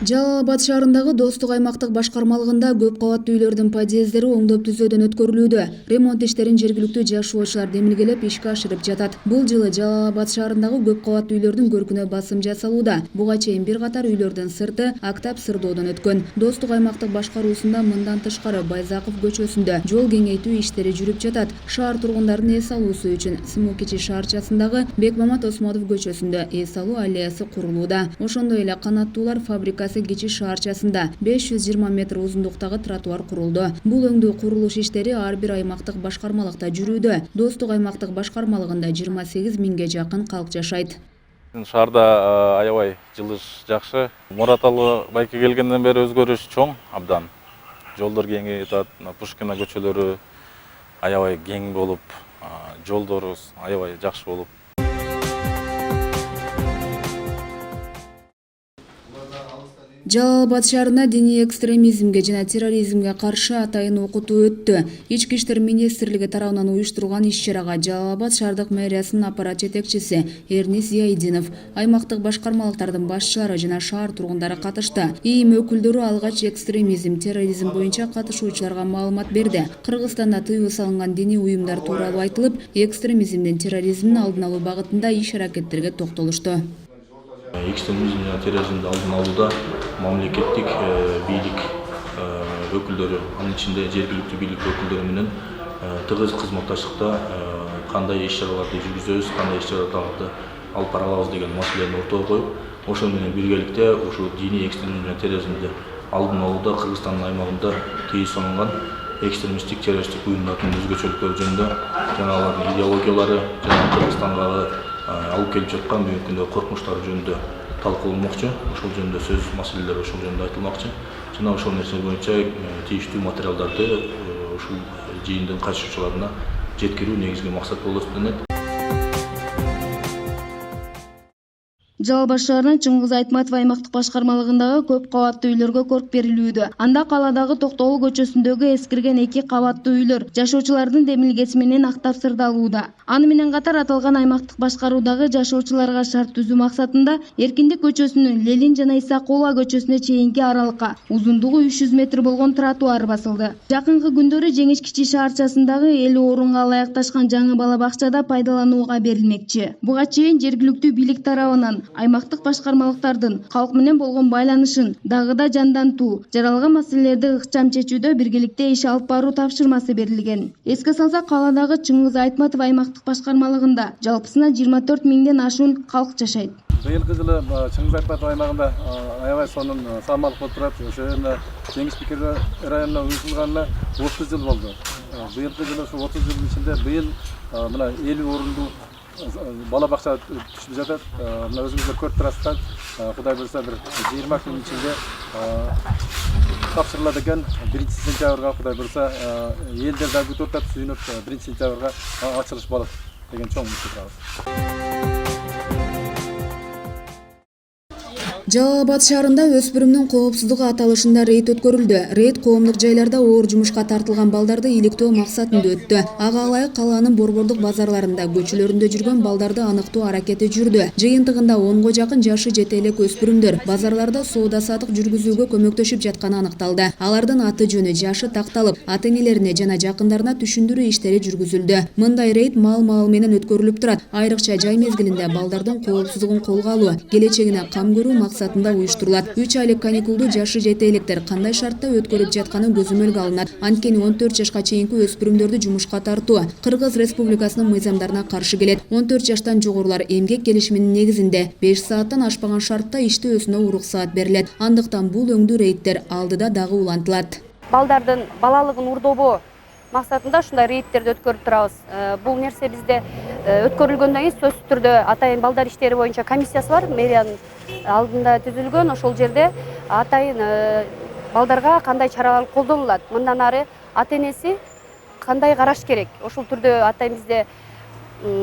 Жалал Абад шаарындагы Достук аймактык башкармалыгында көп кабаттуу үйлөрдүн подъездери оңдоп түзөөдөн өткөрүлүүдө. Ремонт иштерин жергиликтүү жашоочулар демилгелеп ишке ашырып жатат. Бул жылы Жалал Абад шаарындагы көп кабаттуу үйлөрдүн көркүнө басым жасалууда. Буга чейин бир катар үйлөрдүн сырты актап сырдоодон өткөн. Достук аймактык башкаруусунда мындан тышкары Байзаков көчөсүндө жол кеңейтүү иштери жүрүп жатат. Шаар тургундарынын эс алуусу үчүн Смокичи шаарчасындагы Бекмамат Осмодов көчөсүндө эс алуу аллеясы курулууда. Ошондой эле канаттуулар фабрикасы Кичи шаарчасында 520 метр узундуктагы тротуар курулду. Бул өңдүү курулуш иштери ар бир аймактык башкармалыкта жүрүүдө. Достук аймактык башкармалыгында 28 миңге жакын калк жашайт. Шаарда аябай жылыш жакшы. Мураталы байке келгенден бери өзгөрүш чоң абдан. Жолдор кеңейип, Пушкина көчөлөрү аябай кең болуп, жолдорубуз аябай жакшы болуп. Жалал Абад шаарында диний экстремизмге жана терроризмге каршы атайын окутуу өттү. Ички иштер министрлиги тарабынан уюштурулган иш-чарага Жалал Абад шаардык мэриясынын аппарат жетекчиси Эрнис Яйдинов, аймактык башкармалыктардын башчылары жана шаар тургундары катышты. ИИМ өкүлдөрү алгач экстремизм, терроризм боюнча катышуучуларга маалымат берди. Кыргызстанда тыюу салынган диний уюмдар тууралуу айтылып, экстремизмдин, терроризмдин алдын алуу багытында иш-аракеттерге токтолушту. Экстремизм жана терроризмди алдын алууда мамлекеттик бийлик өкүлдөрү, анын ичинде жергиликтүү бийлик өкүлдөрү менен тыгыз кызматташтыкта кандай иш-чараларды жүргүзөбүз, кандай иш-чараларды алып бара алабыз деген маселени ортого коюп, ошону менен биргеликте ушу диний экстремизм жана терроризмди алдын алууда Кыргызстандын аймагында тыюу салынган экстремисттик террористтик уюмдардын өзгөчөлүктөрү жөнүндө жана алардын идеологиялары жана Кыргызстанга алып келип жаткан бүгүнкү күндө коркунучтар жөнүндө талкууланмакчы. Ошол жөнүндө сөз маселелер ошол жөнүндө айтылмакчы. Жана ошол нерсе боюнча тийиштүү материалдарды ушул жыйындын катышуучуларына жеткирүү негизги максат болуп эсептелет. Жалал Абад шаарынын Чыңгыз Айтматов аймактык башкармалыгындагы көп кабаттуу үйлөргө корк берилүүдө. Анда каладагы Токтогул көчөсүндөгү эскирген 2 кабаттуу үйлөр жашоочулардын демилгеси менен актап сырдалууда. Аны менен катар аталган аймактык башкаруудагы жашоочуларга шарт түзүү максатында Эркиндик көчөсүнүн Ленин жана Исакулла көчөсүнө чейинки аралыкка узундугу 300 метр болгон тротуар басылды. Жакынкы күндөрү Жеңиш Кичи шаарчасындагы 50 орунга ылайыкташкан жаңы бала бакчада пайдаланууга берилмекчи. Буга чейин жергиликтүү бийлик тарабынан аймактык башкармалыктардын калк менен болгон байланышын дагы да жандантуу, жаралган маселелерди ыкчам чечүүдө биргеликте иш алып баруу тапшырмасы берилген. Эске салсак, каладагы Чыңгыз Айтматов аймактык башкармалыгында жалпысына 24 миңден ашуун калк жашайт. Быйылкы жылы Чыңгыз Айтматов аймагында аябай сонун салмалык болуп турат. Ошо жерде Жеңиш Кичи районуна уюштурулганына 30 жыл болду. Быйылкы жылы ушу 30 жылдын ичинде быйыл мына 50 орундуу бала бакча түшүп жатат. Мына өзүңүздөр көрүп турасыздар. Кудай буйрса бир 20 күнүн ичинде тапшырылат экен. 1-сентябрга Кудай буйрса элдер да күтүп атат, сүйүнүп 1-сентябрга ачылыш болот деген чоң үмүт кылабыз. Жалал Абад шаарында өспүрүмдүн коопсуздугу аталышында рейд өткөрүлдү. Рейд коомдук жайларда оор жумушка тартылган балдарды иликтөө максатында өттү. Ага ылайык калаанын борбордук базарларында, көчөлөрүндө жүргөн балдарды аныктоо аракети жүрдү. Жыйынтыгында 10го жакын жашы жете элек өспүрүмдөр базарларда соода сатык жүргүзүүгө көмөктөшүп жатканы аныкталды. Алардын аты жөнү, жашы такталып, ата-энелерине жана жакындарына түшүндүрүү иштери жүргүзүлдү. Мындай рейд мал менен өткөрүлүп турат. Айрыкча жай мезгилинде балдардын коопсуздугун колго алуу, келечегине кам көрүү максатында уюштурулат. 3 айлык каникулду жашы жете электер кандай шартта өткөрүп жатканы көзөмөлгө алынат. Анткени 14 жашка чейинки өспүрүмдөрдү жумушка тартуу Кыргыз Республикасынын мыйзамдарына каршы келет. 14 жаштан жогорулар эмгек келишиминин негизинде 5 сааттан ашпаган шартта иштөөсүнө уруксаат берилет. Андыктан бул өңдүү рейдтер алдыда дагы улантылат. Балдардын балалыгын урдообоо максатында ушундай рейдтерди өткөрүп турабыз. Бул нерсе бизде өткөрүлгөндөн кийин сөзсүз түрдө атайын балдар иштери боюнча комиссиясы бар, мэриянын алдында түзүлгөн. Ошол жерде атайын балдарга кандай чаралар колдонулат, мындан ары ата-энеси кандай караш керек. Ошол түрдө атайын бизде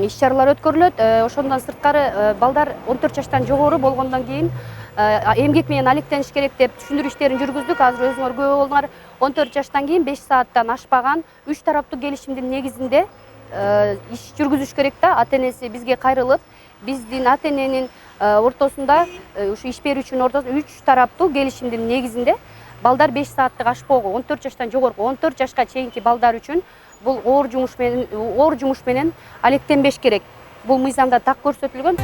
иш-чаралар өткөрүлөт. Ошондон сырткары балдар 14 жаштан жогору болгондон кийин эмгек менен алектениш керек деп түшүндүрүү иштерин жүргүздүк. Азыр өзүңөр күбө болдуңар, 14 жаштан кийин 5 сааттан ашпаган 3 тараптуу келишимдин негизинде иш жүргүзүш керек да. Ата-энеси бизге кайрылып, биздин ата-эненин ортосунда ушу иш берүүчүнүн ортосунда 3 тараптуу келишимдин негизинде балдар 5 сааттык ашпоого 14 жаштан жогорку 14 жашка чейинки балдар үчүн бул оор жумуш менен алектенбеш керек. Бул мыйзамда так көрсөтүлгөн.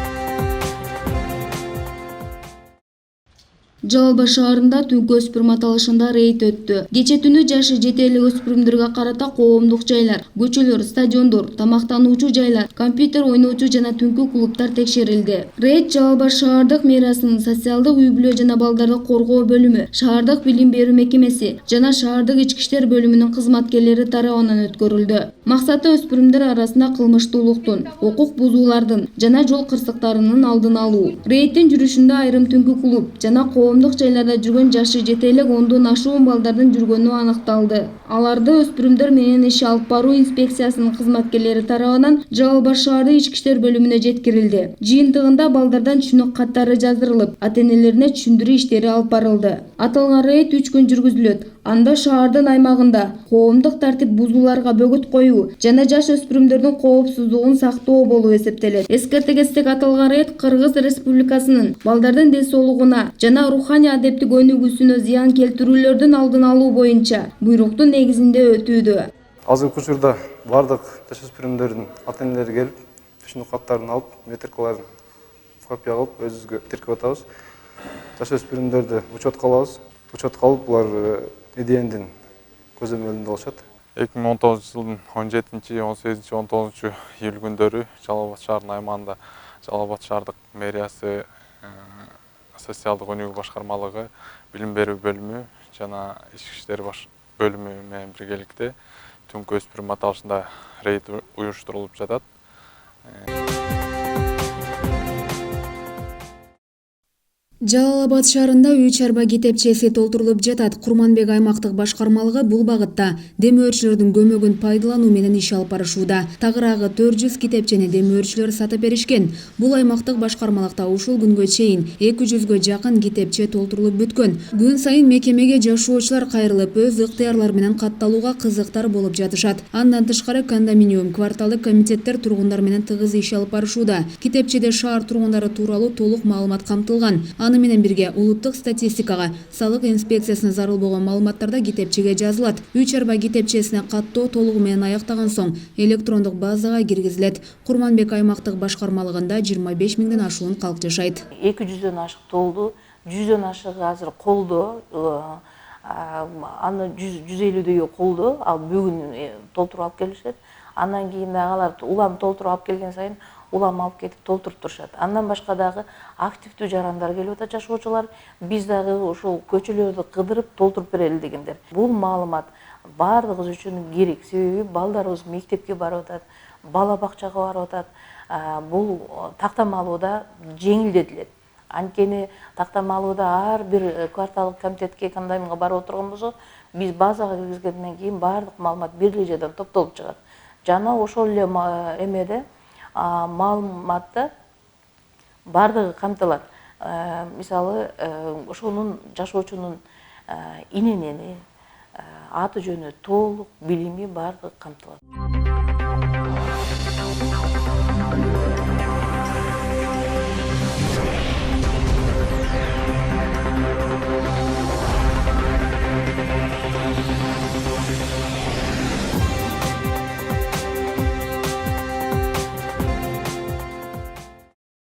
Жалал Абад шаарында түнкү өспүрүм аталышында рейд өттү. Кече түнү жашы жете элек өспүрүмдөргө карата коомдук жайлар, көчөлөр, стадиондор, тамактануучу жайлар, компьютер ойноочу жана түнкү клубтар текшерилди. Рейд Жалал Абад шаардык мэриясынын социалдык үй-бүлө жана балдарды коргоо бөлүмү, шаардык билим берүү мекемеси жана шаардык ички иштер бөлүмүнүн кызматкерлери тарабынан өткөрүлдү. Максаты өспүрүмдөр арасында кылмыштуулуктун, укук бузуулардын жана жол кырсыктарынын алдын алуу. Рейдтин жүрүшүндө айрым түнкү клуб жана коомдук жайларда жүргөн жашы жете элек 10дон ашуун балдардын жүргөнү аныкталды. Аларды өспүрүмдөр менен иш алып баруу инспекциясынын кызматкерлери тарабынан Жалал Абад шаардык ички иштер бөлүмүнө жеткирилди. Жыйынтыгында балдардан түшүнүк каттары жаздырылып, ата-энелерине түшүндүрүү иштери алып барылды. Аталган рейд 3 күн жүргүзүлөт. Анда шаардын аймагында коомдук тартип бузууларга бөгөт коюу жана жаш өспүрүмдөрдүн коопсуздугун сактоо болуп эсептелет. Эскерте кетсек, аталган рейд Кыргыз Республикасынын балдардын ден соолугуна жана руханий адептик өнүгүүсүнө зыян келтирүүлөрдүн алдын алуу боюнча буйруктун негизинде өтүүдө. Азыркы учурда бардык жаш өспүрүмдөрдүн ата-энелери келип, түшүнүк каттарын алып, метрикаларын копия кылып, өзүбүзгө тиркеп атабыз. Жаш өспүрүмдөрдү учетко алабыз. Учетко алып, булар ИДНдин көзөмөлүндө болушат. 2019 жылдын 17, 18, 19 июль күндөрү Жалал Абад шаарынын аймагында Жалал Абад шаардык мэриясы, социалдык өнүгүү башкармалыгы, билим берүү бөлүмү жана ички иштер бөлүмү менен биргеликте түнкү өспүрүм аталышында рейд уюштурулуп жатат. Жалал Абад шаарында үй чарба китепчеси толтурулуп жатат. Курманбек аймактык башкармалыгы бул багытта демөөрчүлөрдүн көмөгүн пайдалануу менен иш алып барышууда. Тагыраагы 400 китепчени демөөрчүлөр сатып беришкен. Бул аймактык башкармалыкта ушул күнгө чейин 200гө жакын китепче толтурулуп бүткөн. Күн сайын мекемеге жашоочулар кайрылып, өз ыктыярлары менен катталууга кызыктар болуп жатышат. Андан тышкары кондоминиум, кварталдык комитеттер тургундар менен тыгыз иш алып барышууда. Китепчеде шаар тургундары тууралуу толук маалымат камтылган. Аны менен бирге улуттук статистикага, салык инспекциясына зарыл болгон маалыматтар да китепчеге жазылат. Үй чарба китепчесине каттоо толугу менен аяктаган соң электрондук базага киргизилет. Курманбек аймактык башкармалыгында 25 миңден ашуун калк жашайт. 200дөн ашык толду, 100дөн ашыгы азыр колдо, аны 150дөйү колдо, ал бүгүн толтуруп алып келишет. Андан кийин алар улам толтуруп алып келген сайын улам алып кетип толтуруп турушат. Андан башка дагы активдүү жарандар келип атат, жашоочулар. Биз дагы ушул көчөлөрдү кыдырып толтуруп берели дегендер. Бул маалымат бардыгыбыз үчүн керек. Себеби балдарыбыз мектепке барып атат, бала бакчага барып атат. Бул тактамалууда жеңилдетилет. Анткени тактамалууда ар бир кварталдык комитетке, кондоминге барып отурган болсо, биз базага киргизгенден кийин бардык маалымат бир эле жерден топтолуп чыгат. Жана ошол эле эмеде маалыматта бардыгы камтылат. Мисалы, ошонун жашоочунун иненени, аты жөнү толук билими бардыгы камтылат.